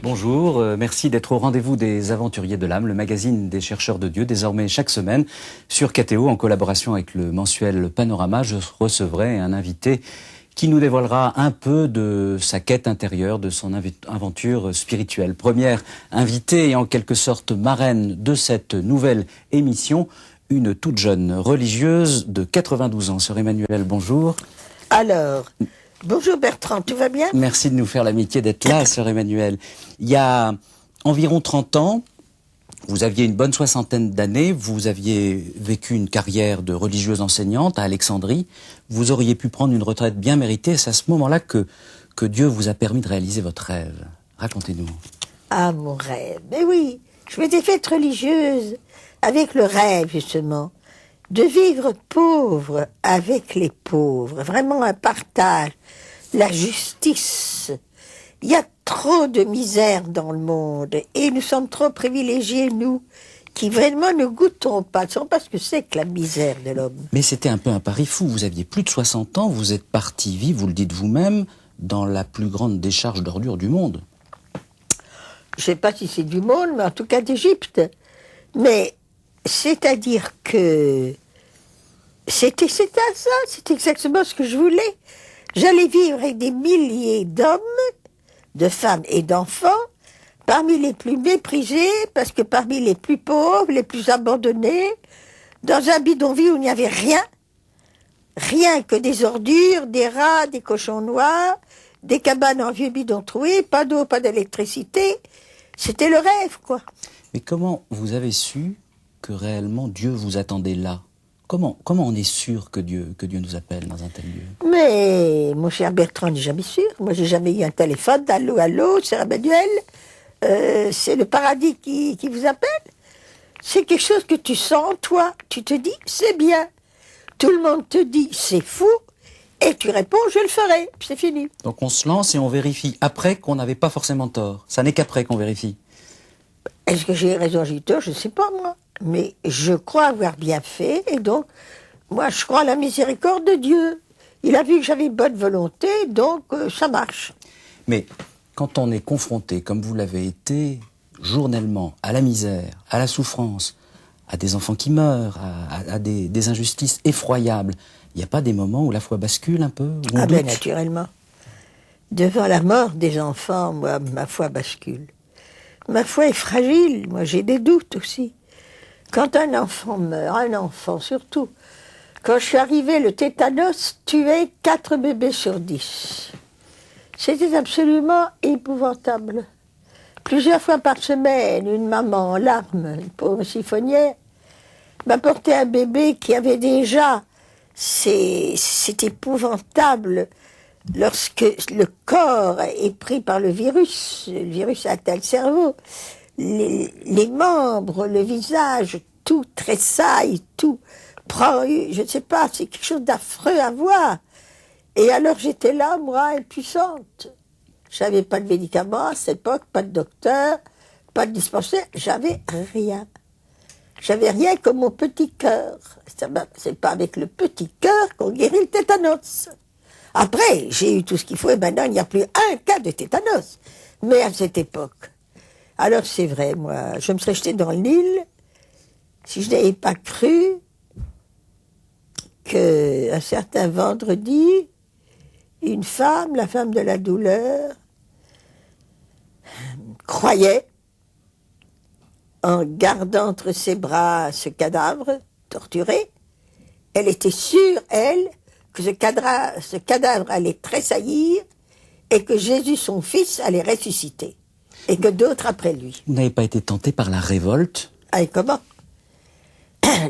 Bonjour, merci d'être au rendez-vous des Aventuriers de l'âme, le magazine des chercheurs de Dieu. Désormais, chaque semaine, sur KTO, en collaboration avec le mensuel Panorama, je recevrai un invité qui nous dévoilera un peu de sa quête intérieure, de son aventure spirituelle. Première invitée et en quelque sorte marraine de cette nouvelle émission, une toute jeune religieuse de 92 ans. Sœur Emmanuelle, bonjour. Alors, bonjour Bertrand, tout va bien? Merci de nous faire l'amitié d'être là, Sœur Emmanuelle. Il y a environ 30 ans, vous aviez une bonne soixantaine d'années, vous aviez vécu une carrière de religieuse enseignante à Alexandrie, vous auriez pu prendre une retraite bien méritée, c'est à ce moment-là que Dieu vous a permis de réaliser votre rêve. Racontez-nous. Ah, mon rêve, mais oui, je m'étais faite religieuse avec le rêve, justement, de vivre pauvre avec les pauvres, vraiment un partage, la justice. Il y a trop de misère dans le monde et nous sommes trop privilégiés, nous, qui vraiment ne goûtons pas, ne savons pas ce que c'est que la misère de l'homme. Mais c'était un peu un pari fou, vous aviez plus de 60 ans, vous êtes parti vivre, vous le dites vous-même, dans la plus grande décharge d'ordures du monde. Je ne sais pas si c'est du monde, mais en tout cas d'Égypte. Mais c'est-à-dire que c'était ça, c'était exactement ce que je voulais. J'allais vivre avec des milliers d'hommes, de femmes et d'enfants, parmi les plus méprisés, parce que parmi les plus pauvres, les plus abandonnés, dans un bidonville où il n'y avait rien, rien que des ordures, des rats, des cochons noirs, des cabanes en vieux bidons troués, pas d'eau, pas d'électricité. C'était le rêve, quoi. Mais comment vous avez su que réellement Dieu vous attendait là? Comment on est sûr que Dieu nous appelle dans un tel lieu? Mais, mon cher Bertrand, n'est jamais sûr. Moi, j'ai jamais eu un téléphone. Allô, allô, c'est Emmanuel. C'est le paradis qui vous appelle. C'est quelque chose que tu sens, toi. Tu te dis, c'est bien. Tout le monde te dit, c'est fou. Et tu réponds, je le ferai. Puis c'est fini. Donc on se lance et on vérifie après qu'on n'avait pas forcément tort. Ça n'est qu'après qu'on vérifie. Est-ce que j'ai raison, j'ai tort? Je ne sais pas, moi. Mais je crois avoir bien fait, et donc, moi, je crois à la miséricorde de Dieu. Il a vu que j'avais bonne volonté, donc ça marche. Mais quand on est confronté, comme vous l'avez été, journellement, à la misère, à la souffrance, à des enfants qui meurent, à des injustices effroyables, il n'y a pas des moments où la foi bascule un peu? Ah ben, naturellement. Devant la mort des enfants, moi, ma foi bascule. Ma foi est fragile, moi j'ai des doutes aussi. Quand un enfant meurt, un enfant surtout, quand je suis arrivée, le tétanos tuait 4 bébés sur 10. C'était absolument épouvantable. Plusieurs fois par semaine, une maman en larmes, une pauvre chiffonnière, m'apportait un bébé qui avait déjà... C'est épouvantable lorsque le corps est pris par le virus atteint le cerveau. Les membres, le visage, tout tressaille, tout prend, je ne sais pas, c'est quelque chose d'affreux à voir. Et alors j'étais là, moi, impuissante. J'avais pas de médicaments à cette époque, pas de docteur, pas de dispensaire, j'avais rien. J'avais rien que mon petit cœur. C'est pas avec le petit cœur qu'on guérit le tétanos. Après, j'ai eu tout ce qu'il faut et maintenant il n'y a plus un cas de tétanos. Mais à cette époque, alors c'est vrai, moi, je me serais jetée dans le Nil si je n'avais pas cru qu'un certain vendredi, une femme, la femme de la douleur, croyait, en gardant entre ses bras ce cadavre torturé, elle était sûre, elle, que ce cadavre allait tressaillir et que Jésus, son fils, allait ressusciter. Et que d'autres après lui. Vous n'avez pas été tenté par la révolte? Ah, et comment?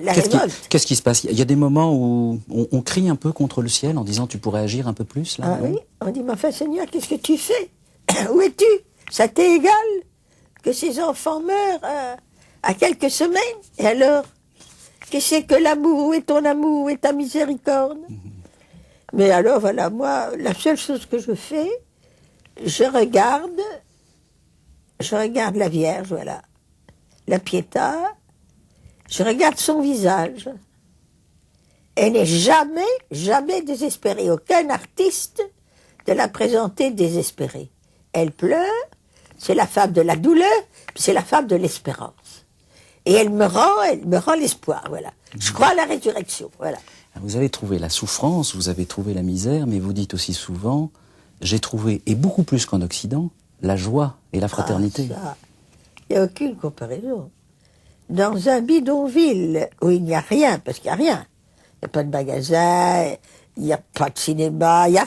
La révolte. Qu'est-ce qui se passe? Il y a des moments où on crie un peu contre le ciel en disant tu pourrais agir un peu plus là? Ah oui, on dit, mais enfin Seigneur, qu'est-ce que tu fais? Où es-tu? Ça t'est égal que ces enfants meurent à quelques semaines? Et alors, Qu'est-ce que c'est que l'amour? Où est ton amour? Où est ta miséricorde? Mais alors, voilà, moi, la seule chose que je fais, je regarde la Vierge, voilà, la Pietà, je regarde son visage. Elle n'est jamais, jamais désespérée. Aucun artiste ne l'a présentée désespérée. Elle pleure, c'est la femme de la douleur, puis c'est la femme de l'espérance. Et elle me rend l'espoir, voilà. Je crois à la résurrection, voilà. Vous avez trouvé la souffrance, vous avez trouvé la misère, mais vous dites aussi souvent, j'ai trouvé, et beaucoup plus qu'en Occident, la joie et la fraternité. Ah, il n'y a aucune comparaison. Dans un bidonville où il n'y a rien, parce qu'il n'y a rien, il n'y a pas de magasin, il n'y a pas de cinéma, il n'y a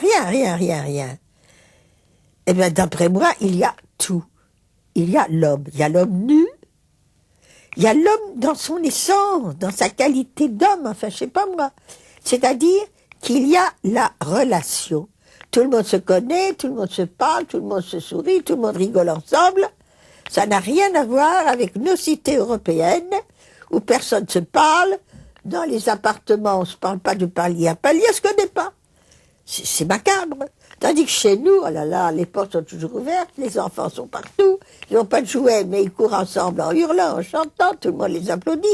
rien. Eh bien, d'après moi, il y a tout. Il y a l'homme nu, il y a l'homme dans son essence, dans sa qualité d'homme, enfin, je sais pas moi. C'est-à-dire qu'il y a la relation. Tout le monde se connaît, tout le monde se parle, tout le monde se sourit, tout le monde rigole ensemble. Ça n'a rien à voir avec nos cités européennes, où personne se parle. Dans les appartements, on ne se parle pas de palier à palier, on ne se connaît pas. C'est macabre. Tandis que chez nous, oh là là, les portes sont toujours ouvertes, les enfants sont partout, ils n'ont pas de jouets, mais ils courent ensemble en hurlant, en chantant, tout le monde les applaudit.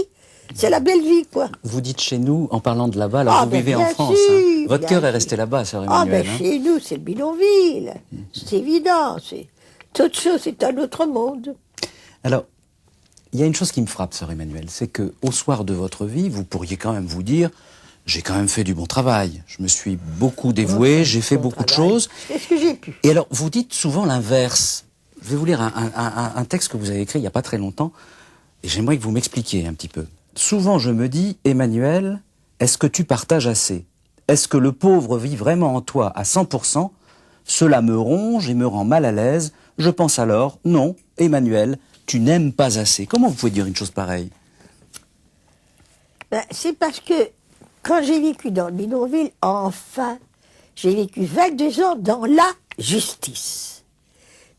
C'est la belle vie, quoi. Vous dites chez nous, en parlant de là-bas, alors vous vivez en France. Hein. Votre cœur est resté là-bas, sœur Emmanuelle. Chez nous, c'est le bidonville. C'est évident. Toute chose, c'est un autre monde. Alors, il y a une chose qui me frappe, sœur Emmanuelle, c'est que au soir de votre vie, vous pourriez quand même vous dire, j'ai quand même fait du bon travail. Je me suis beaucoup dévoué, j'ai fait beaucoup de choses. Qu'est-ce que j'ai pu? Et alors, vous dites souvent l'inverse. Je vais vous lire un texte que vous avez écrit il n'y a pas très longtemps, et j'aimerais que vous m'expliquiez un petit peu. Souvent, je me dis, Emmanuel, est-ce que tu partages assez? Est-ce que le pauvre vit vraiment en toi à 100%? Cela me ronge et me rend mal à l'aise. Je pense alors, non, Emmanuel, tu n'aimes pas assez. Comment vous pouvez dire une chose pareille? C'est parce que quand j'ai vécu dans le bidonville, enfin, j'ai vécu 22 ans dans la justice.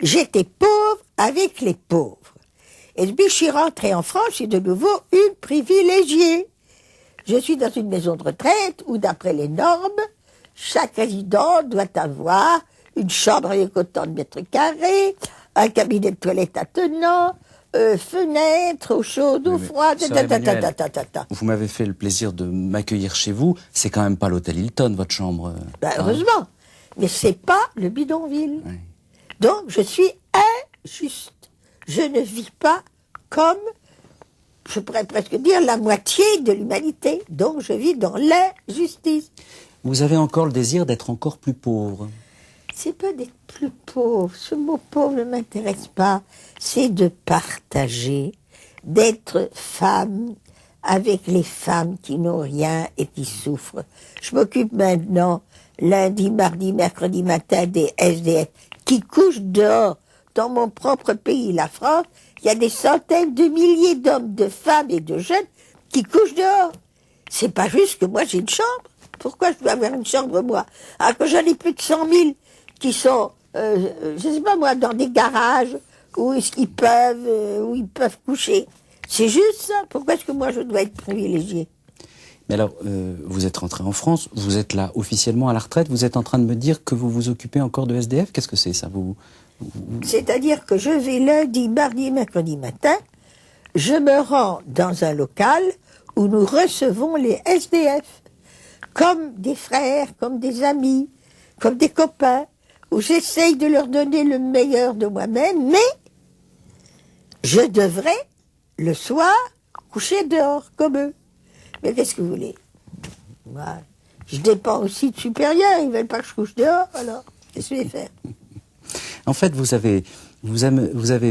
J'étais pauvre avec les pauvres. Et depuis que je suis rentrée en France, je suis de nouveau une privilégiée. Je suis dans une maison de retraite où, d'après les normes, chaque résident doit avoir une chambre avec autant de mètres carrés, un cabinet de toilette attenant, fenêtre, eau chaude, eau froide, Vous m'avez fait le plaisir de m'accueillir chez vous. C'est quand même pas l'hôtel Hilton, votre chambre. Heureusement. Mais c'est pas le bidonville. Oui. Donc, je suis injuste. Je ne vis pas comme, je pourrais presque dire, la moitié de l'humanité. Donc, je vis dans l'injustice. Vous avez encore le désir d'être encore plus pauvre? C'est pas d'être plus pauvre. Ce mot pauvre ne m'intéresse pas. C'est de partager, d'être femme avec les femmes qui n'ont rien et qui souffrent. Je m'occupe maintenant, lundi, mardi, mercredi matin, des SDF qui couchent dehors. Dans mon propre pays, la France, il y a des centaines de milliers d'hommes, de femmes et de jeunes qui couchent dehors. C'est pas juste que moi j'ai une chambre. Pourquoi je dois avoir une chambre, moi? Alors que j'en ai plus de 100 000 qui sont, je sais pas moi, dans des garages où ils peuvent coucher. C'est juste ça. Pourquoi est-ce que moi je dois être privilégiée? Mais alors, vous êtes rentré en France, vous êtes là officiellement à la retraite, vous êtes en train de me dire que vous vous occupez encore de SDF? Qu'est-ce que c'est ça? C'est-à-dire que je vais lundi, mardi, mercredi matin, je me rends dans un local où nous recevons les SDF, comme des frères, comme des amis, comme des copains, où j'essaye de leur donner le meilleur de moi-même, mais je devrais, le soir, coucher dehors, comme eux. Mais qu'est-ce que vous voulez? Moi, je dépends aussi de supérieurs, ils veulent pas que je couche dehors, alors qu'est-ce que je vais faire? En fait, vous avez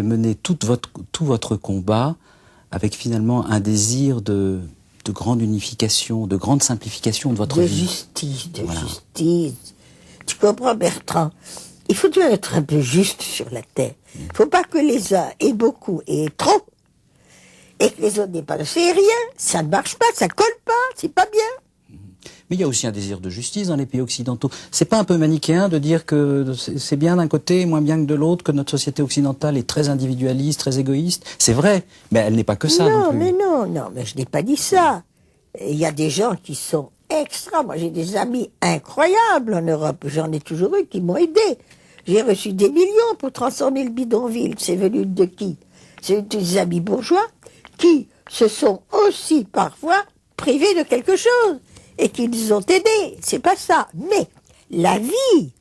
mené tout votre combat avec finalement un désir de grande unification, de grande simplification de votre vie. Justice. Tu comprends, Bertrand? Il faut toujours être un peu juste sur la terre. Il ne faut pas que les uns aient beaucoup et aient trop, et que les autres n'aient pas. C'est rien, ça ne marche pas, ça colle pas, c'est pas bien. Mais il y a aussi un désir de justice dans les pays occidentaux. C'est pas un peu manichéen de dire que c'est bien d'un côté et moins bien que de l'autre, que notre société occidentale est très individualiste, très égoïste? C'est vrai, mais elle n'est pas que ça non plus. Mais non, mais je n'ai pas dit ça. Il y a des gens qui sont extra. Moi, j'ai des amis incroyables en Europe. J'en ai toujours eu qui m'ont aidé. J'ai reçu des millions pour transformer le bidonville. C'est venu de qui? C'est des amis bourgeois qui se sont aussi parfois privés de quelque chose et qui nous ont aidés. C'est pas ça. Mais la vie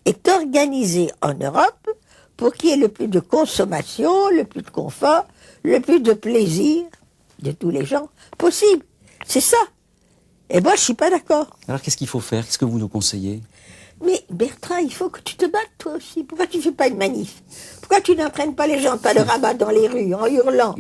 est organisée en Europe pour qu'il y ait le plus de consommation, le plus de confort, le plus de plaisir de tous les gens possible. C'est ça. Et moi, je suis pas d'accord. Alors qu'est-ce qu'il faut faire? Qu'est-ce que vous nous conseillez? Mais Bertrand, il faut que tu te battes toi aussi. Pourquoi tu fais pas une manif? Pourquoi tu n'entraînes pas les gens pas le rabat dans les rues en hurlant?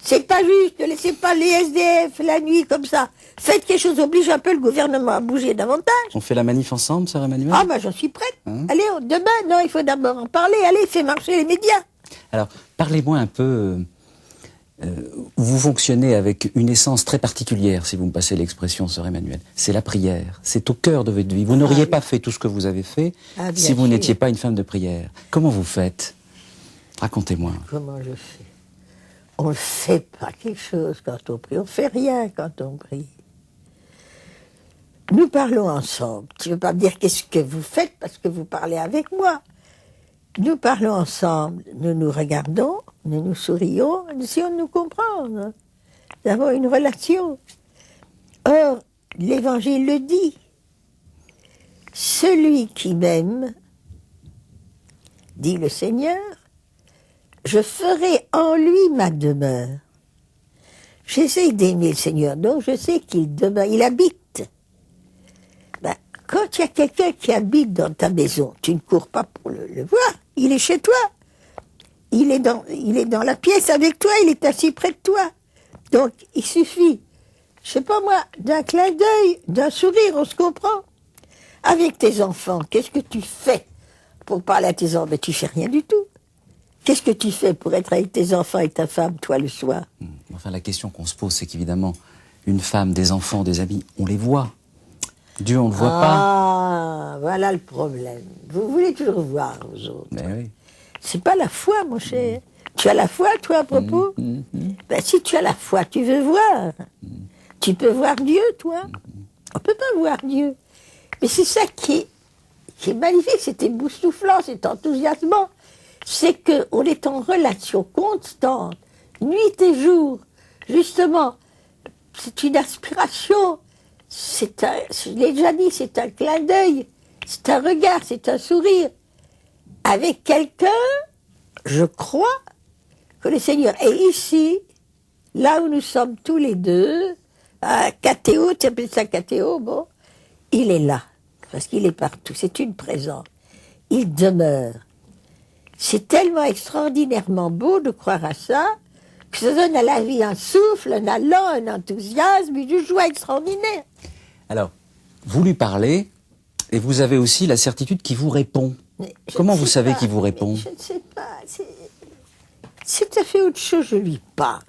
C'est pas juste, ne laissez pas les SDF la nuit comme ça. Faites quelque chose, oblige un peu le gouvernement à bouger davantage. On fait la manif ensemble, sœur Emmanuelle? Ah bah j'en suis prête. Allez, demain, non, il faut d'abord en parler. Allez, fais marcher les médias. Alors, parlez-moi un peu. Vous fonctionnez avec une essence très particulière, si vous me passez l'expression, sœur Emmanuelle. C'est la prière. C'est au cœur de votre vie. Vous n'auriez pas fait tout ce que vous avez fait si vous n'étiez pas une femme de prière. Comment vous faites? Racontez-moi. Comment je fais? On ne fait pas quelque chose quand on prie. On ne fait rien quand on prie. Nous parlons ensemble. Tu ne veux pas me dire qu'est-ce que vous faites parce que vous parlez avec moi. Nous parlons ensemble, nous nous regardons, nous nous sourions, nous essayons de nous comprendre. Nous avons une relation. Or, l'Évangile le dit. Celui qui m'aime, dit le Seigneur, je ferai en lui ma demeure. J'essaie d'aimer le Seigneur, donc je sais qu'il demeure, il habite. Ben, quand il y a quelqu'un qui habite dans ta maison, tu ne cours pas pour le voir. Il est chez toi. Il est dans la pièce avec toi, il est assis près de toi. Donc, il suffit, je sais pas moi, d'un clin d'œil, d'un sourire, on se comprend. Avec tes enfants, qu'est-ce que tu fais pour parler à tes enfants? Mais tu fais rien du tout. Qu'est-ce que tu fais pour être avec tes enfants et ta femme, toi, le soir? Enfin, la question qu'on se pose, c'est qu'évidemment, une femme, des enfants, des amis, on les voit. Dieu, on ne le voit pas. Ah, voilà le problème. Vous voulez toujours voir, vous autres. Mais oui. C'est pas la foi, mon cher. Tu as la foi, toi, à propos? Ben, si tu as la foi, tu veux voir. Tu peux voir Dieu, toi. On peut pas voir Dieu. Mais c'est ça qui est magnifique, c'est éboustouflant, c'est enthousiasmant. C'est qu'on est en relation constante, nuit et jour. Justement, c'est une aspiration. Je l'ai déjà dit, c'est un clin d'œil, c'est un regard, c'est un sourire. Avec quelqu'un, je crois que le Seigneur est ici, là où nous sommes tous les deux, à Catéo, tu appelles ça Catéo, bon, il est là, parce qu'il est partout, c'est une présence. Il demeure. C'est tellement extraordinairement beau de croire à ça, que ça donne à la vie un souffle, un allant, un enthousiasme, une joie extraordinaire. Alors, vous lui parlez, et vous avez aussi la certitude qu'il vous répond. Comment vous savez qu'il vous répond? Je ne sais pas. C'est tout à fait autre chose, je lui parle.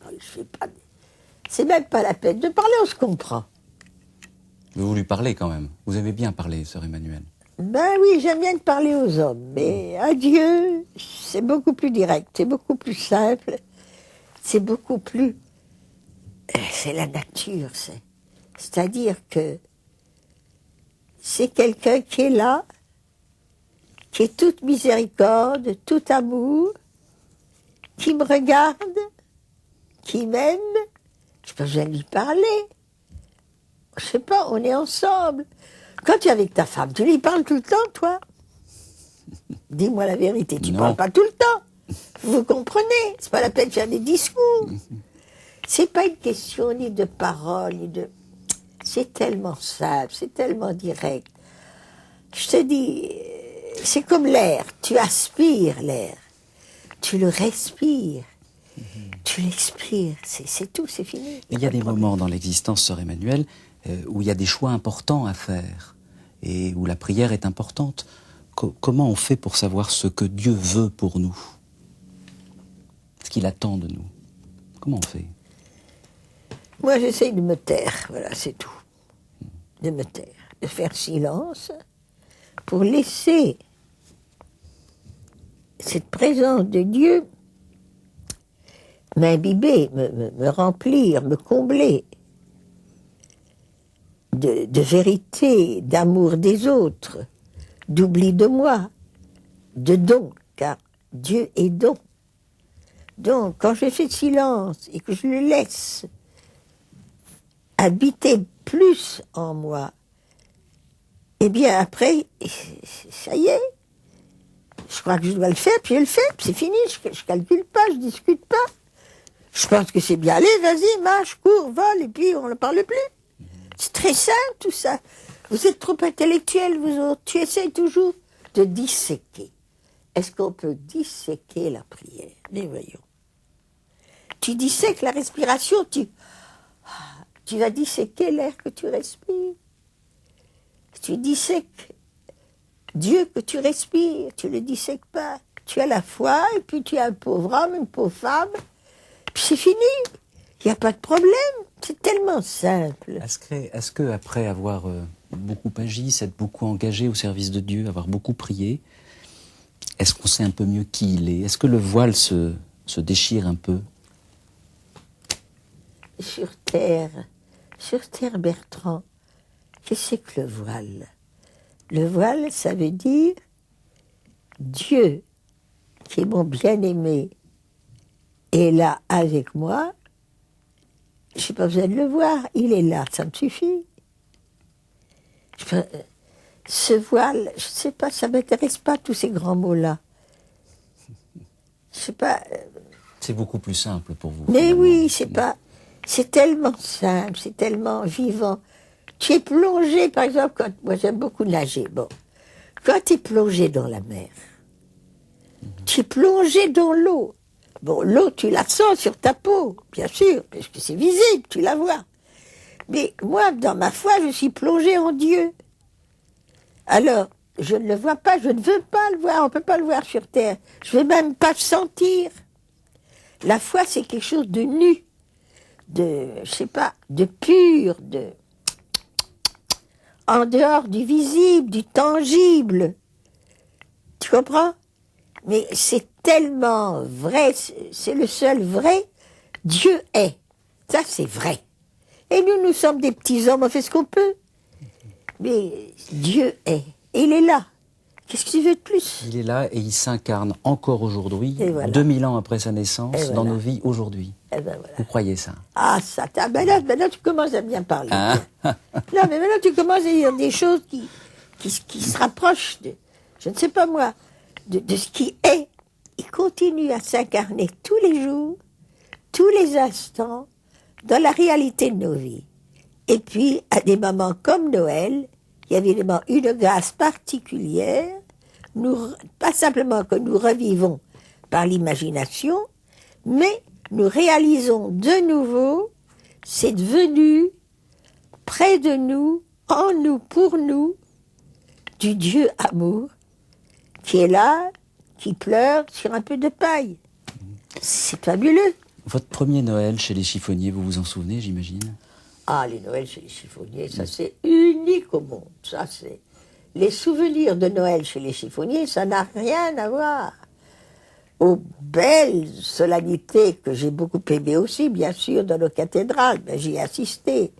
C'est même pas la peine de parler, on se comprend. Mais vous lui parlez quand même. Vous aimez bien parler, sœur Emmanuelle. Ben oui, j'aime bien de parler aux hommes, mais à Dieu, c'est beaucoup plus direct, c'est beaucoup plus simple, c'est beaucoup plus... C'est la nature, c'est-à-dire que c'est quelqu'un qui est là, qui est toute miséricorde, tout amour, qui me regarde, qui m'aime, je peux pas lui parler. Je sais pas, on est ensemble. Quand tu es avec ta femme, tu lui parles tout le temps, toi? Dis-moi la vérité, tu parles pas tout le temps. Vous comprenez? C'est pas la peine de faire des discours. C'est pas une question ni de parole, ni de... C'est tellement simple, c'est tellement direct. Je te dis, c'est comme l'air. Tu aspires l'air. Tu le respires. Tu l'expires. C'est tout, c'est fini. Il y a des moments dans l'existence, sœur Emmanuelle, où il y a des choix importants à faire et où la prière est importante. Comment on fait pour savoir ce que Dieu veut pour nous? Ce qu'il attend de nous? Comment on fait? Moi, j'essaye de me taire, voilà, c'est tout. De me taire, de faire silence pour laisser cette présence de Dieu m'imbiber, me remplir, me combler. de vérité, d'amour des autres, d'oubli de moi, de don, car Dieu est don. Donc, quand je fais silence et que je le laisse habiter plus en moi, eh bien après, ça y est, je crois que je dois le faire, puis je le fais, puis c'est fini, je calcule pas, je discute pas. Je pense que c'est bien, allez, vas-y, marche, cours, vole, et puis on ne parle plus. C'est très simple tout ça. Vous êtes trop intellectuels, vous autres, tu essaies toujours de disséquer. Est-ce qu'on peut disséquer la prière? Mais voyons. Tu dissèques la respiration, tu vas disséquer l'air que tu respires. Tu dissèques Dieu que tu respires, tu ne le dissèques pas. Tu as la foi, et puis tu as un pauvre homme, une pauvre femme, puis c'est fini. Il n'y a pas de problème. C'est tellement simple. Est-ce que après avoir beaucoup agi, s'être beaucoup engagé au service de Dieu, avoir beaucoup prié, est-ce qu'on sait un peu mieux qui il est? Est-ce que le voile se déchire un peu? Sur terre, Bertrand, qu'est-ce que le voile? Le voile, ça veut dire Dieu, qui est mon bien-aimé, est là avec moi. Je n'ai pas besoin de le voir, il est là, ça me suffit. Ce voile, je ne sais pas, ça ne m'intéresse pas tous ces grands mots-là. Je sais pas. C'est beaucoup plus simple pour vous. Mais finalement. oui, c'est tellement simple, c'est tellement vivant. Tu es plongé, par exemple, moi j'aime beaucoup nager, bon. Quand tu es plongé dans la mer, tu es plongé dans l'eau. Bon, l'eau, tu la sens sur ta peau, bien sûr, parce que c'est visible, tu la vois. Mais moi, dans ma foi, je suis plongé en Dieu. Alors, je ne le vois pas, je ne veux pas le voir, on ne peut pas le voir sur terre. Je ne veux même pas le sentir. La foi, c'est quelque chose de nu, je sais pas, de pur, en dehors du visible, du tangible. Tu comprends? Mais c'est tellement vrai, c'est le seul vrai. Dieu est. Ça, c'est vrai. Et nous sommes des petits hommes, on fait ce qu'on peut. Mais Dieu est. Et il est là. Qu'est-ce que tu veux de plus? Il est là et il s'incarne encore aujourd'hui, voilà. 2000 ans après sa naissance, voilà. dans nos vies aujourd'hui. Ben voilà. Vous croyez ça? Ah, ça, maintenant tu commences à bien parler. Hein? Non, mais maintenant tu commences à dire des choses qui se rapprochent de, je ne sais pas moi, de ce qui est. Il continue à s'incarner tous les jours, tous les instants, dans la réalité de nos vies. Et puis, à des moments comme Noël, il y a évidemment une grâce particulière, pas simplement que nous revivons par l'imagination, mais nous réalisons de nouveau cette venue près de nous, en nous, pour nous, du Dieu amour, qui est là, qui pleure sur un peu de paille. C'est fabuleux. Votre premier Noël chez les chiffonniers, vous vous en souvenez, j'imagine? Ah, les Noëls chez les chiffonniers, ça c'est unique au monde. Ça c'est les souvenirs de Noël chez les chiffonniers, ça n'a rien à voir aux belles solennités que j'ai beaucoup aimées aussi, bien sûr, dans nos cathédrales. Ben, j'y ai assisté.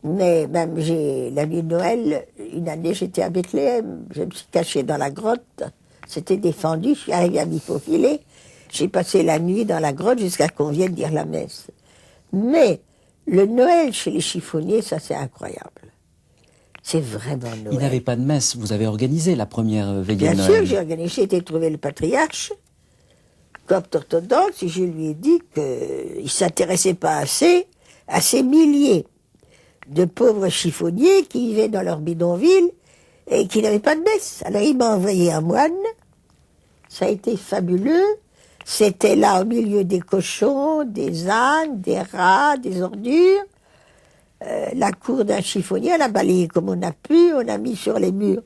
Mais même la nuit de Noël, une année j'étais à Bethléem, je me suis cachée dans la grotte, c'était défendu, je suis arrivée à m'y faufiler, j'ai passé la nuit dans la grotte jusqu'à qu'on vienne dire la messe. Mais le Noël chez les chiffonniers, ça c'est incroyable. C'est vraiment Noël. Il n'avait pas de messe, vous avez organisé la première veillée Bien de Noël. sûr, j'ai organisé, j'ai été trouver le patriarche, copte orthodoxe, et je lui ai dit qu'il ne s'intéressait pas assez à ces milliers de pauvres chiffonniers qui vivaient dans leur bidonville et qui n'avaient pas de messe. Alors il m'a envoyé un moine, ça a été fabuleux, c'était là au milieu des cochons, des ânes, des rats, des ordures, la cour d'un chiffonnier, on a balayé comme on a pu, on a mis sur les murs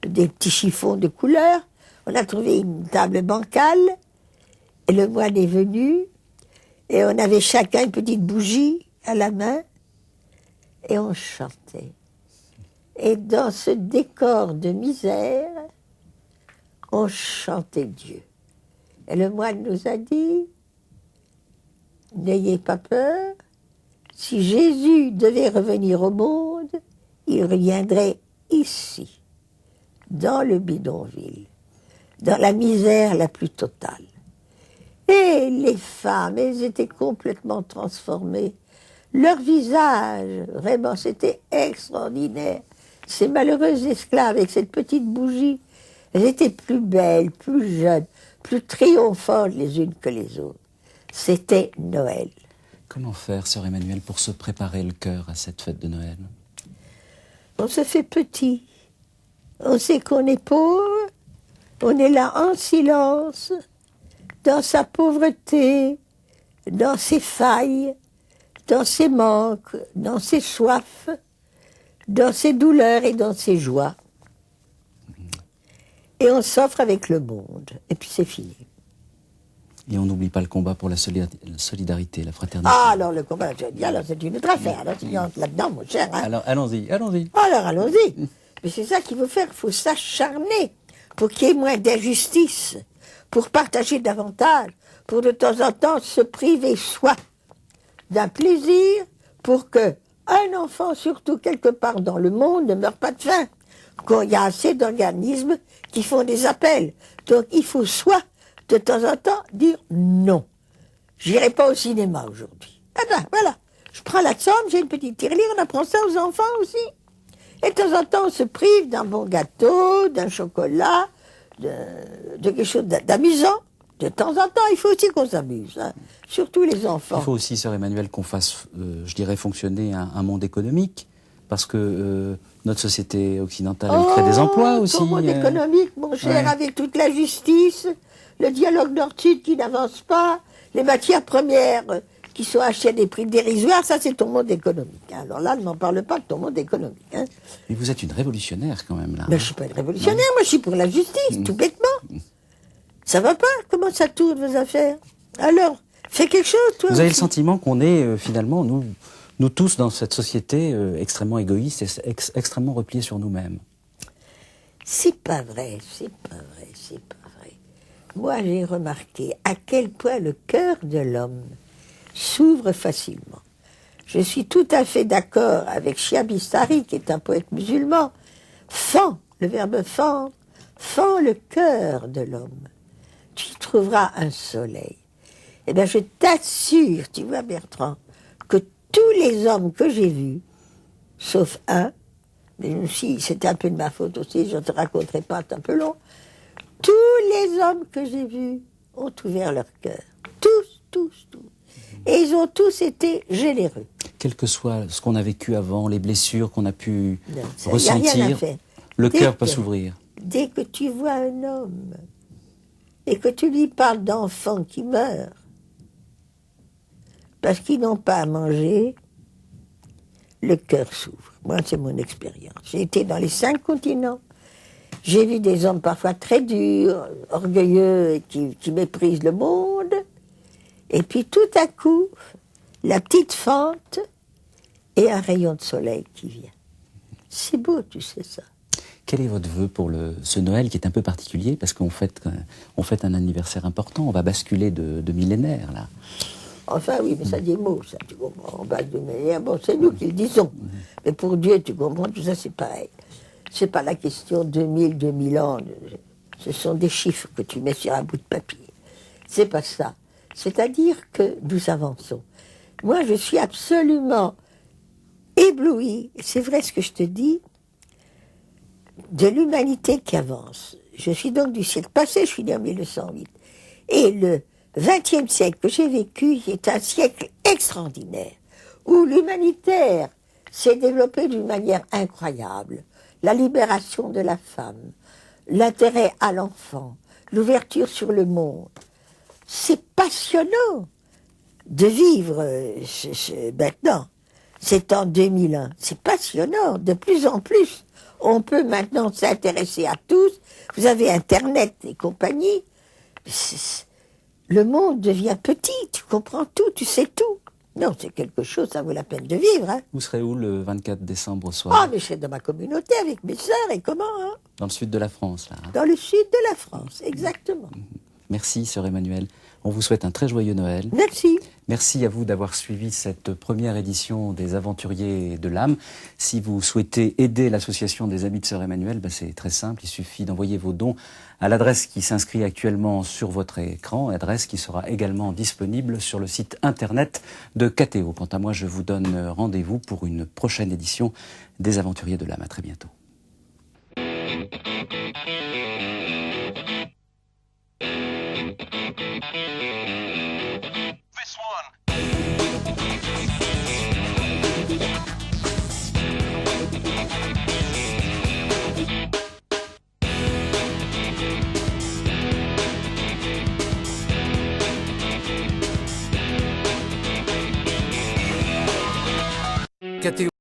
des petits chiffons de couleur, on a trouvé une table bancale, et le moine est venu, et on avait chacun une petite bougie à la main, et on chantait. Et dans ce décor de misère, on chantait Dieu. Et le moine nous a dit, n'ayez pas peur, si Jésus devait revenir au monde, il reviendrait ici, dans le bidonville, dans la misère la plus totale. Et les femmes, elles étaient complètement transformées. Leur visage, vraiment, c'était extraordinaire. Ces malheureuses esclaves avec cette petite bougie, elles étaient plus belles, plus jeunes, plus triomphantes les unes que les autres. C'était Noël. Comment faire, sœur Emmanuelle, pour se préparer le cœur à cette fête de Noël? On se fait petit. On sait qu'on est pauvre. On est là en silence, dans sa pauvreté, dans ses failles, dans ses manques, dans ses soifs, dans ses douleurs et dans ses joies. Et on s'offre avec le monde. Et puis c'est fini. Et on n'oublie pas le combat pour la solidarité, la fraternité. Ah, alors le combat, alors c'est une autre affaire. Alors tu entres là-dedans, mon cher. Hein. Alors allons-y. Alors allons-y. Mais c'est ça qu'il faut faire. Il faut s'acharner pour qu'il y ait moins d'injustice, pour partager davantage, pour de temps en temps se priver soi d'un plaisir, pour que un enfant, surtout quelque part dans le monde, ne meure pas de faim. Qu'il y a assez d'organismes qui font des appels. Donc il faut soit de temps en temps dire non. J'irai pas au cinéma aujourd'hui. Eh ben voilà, je prends la somme, j'ai une petite tirelire, on apprend ça aux enfants aussi. Et de temps en temps, on se prive d'un bon gâteau, d'un chocolat, de quelque chose d'amusant. De temps en temps, il faut aussi qu'on s'amuse, hein. Surtout les enfants. Il faut aussi, sœur Emmanuelle, qu'on fasse, je dirais, fonctionner un monde économique, parce que notre société occidentale, elle crée des emplois aussi. Ton monde économique, mon cher, avec toute la justice, le dialogue nord-sud qui n'avance pas, les matières premières qui sont achetées à des prix dérisoires, ça c'est ton monde économique. Hein. Alors là, ne m'en parle pas de ton monde économique. Hein. Mais vous êtes une révolutionnaire quand même, là. Mais je ne suis pas une révolutionnaire, moi je suis pour la justice, tout bêtement. Ça va pas? Comment ça tourne vos affaires? Alors, fais quelque chose, toi. Vous aussi. avez le sentiment qu'on est finalement, nous tous, dans cette société extrêmement égoïste et extrêmement repliée sur nous-mêmes. C'est pas vrai, c'est pas vrai, c'est pas vrai. Moi, j'ai remarqué à quel point le cœur de l'homme s'ouvre facilement. Je suis tout à fait d'accord avec Shia Bistari, qui est un poète musulman. Fend, le verbe fend le cœur de l'homme. Tu y trouveras un soleil. Eh bien, je t'assure, tu vois, Bertrand, que tous les hommes que j'ai vus, sauf un, mais si c'était un peu de ma faute aussi, je ne te raconterai pas, c'est un peu long, tous les hommes que j'ai vus ont ouvert leur cœur. Tous. Et ils ont tous été généreux. Quel que soit ce qu'on a vécu avant, les blessures qu'on a pu Non, ressentir, y a rien à faire. le cœur peut s'ouvrir. Dès que tu vois un homme et que tu lui parles d'enfants qui meurent parce qu'ils n'ont pas à manger, le cœur s'ouvre. Moi, c'est mon expérience. J'ai été dans les 5 continents. J'ai vu des hommes parfois très durs, orgueilleux, qui méprisent le monde. Et puis tout à coup, la petite fente et un rayon de soleil qui vient. C'est beau, tu sais ça. Quel est votre vœu pour ce Noël qui est un peu particulier parce qu'on fête un anniversaire important, on va basculer de millénaire là. Enfin oui, mais ça dit mots, ça, tu comprends. On base de millénaire, bon, c'est nous qui le disons. Mais pour Dieu, tu comprends, tout ça c'est pareil. C'est pas la question 2000 ans. Ce sont des chiffres que tu mets sur un bout de papier. C'est pas ça. C'est-à-dire que nous avançons. Moi, je suis absolument éblouie, c'est vrai ce que je te dis, de l'humanité qui avance. Je suis donc du siècle passé, je suis né en 1908. Et le XXe siècle que j'ai vécu est un siècle extraordinaire, où l'humanitaire s'est développé d'une manière incroyable. La libération de la femme, l'intérêt à l'enfant, l'ouverture sur le monde. C'est passionnant de vivre maintenant. C'est en 2001. C'est passionnant. De plus en plus, on peut maintenant s'intéresser à tous. Vous avez Internet et compagnie. Le monde devient petit. Tu comprends tout, tu sais tout. Non, c'est quelque chose, ça vaut la peine de vivre. Hein. Vous serez où le 24 décembre au soir? Ah, mais je serai dans ma communauté avec mes sœurs et comment hein. Dans le sud de la France, là. Dans le sud de la France, exactement. Merci, sœur Emmanuelle. On vous souhaite un très joyeux Noël. Merci. Merci à vous d'avoir suivi cette première édition des Aventuriers de l'âme. Si vous souhaitez aider l'association des Amis de Sœur Emmanuelle, c'est très simple, il suffit d'envoyer vos dons à l'adresse qui s'inscrit actuellement sur votre écran, adresse qui sera également disponible sur le site internet de KTO. Quant à moi, je vous donne rendez-vous pour une prochaine édition des Aventuriers de l'âme. À très bientôt. KTO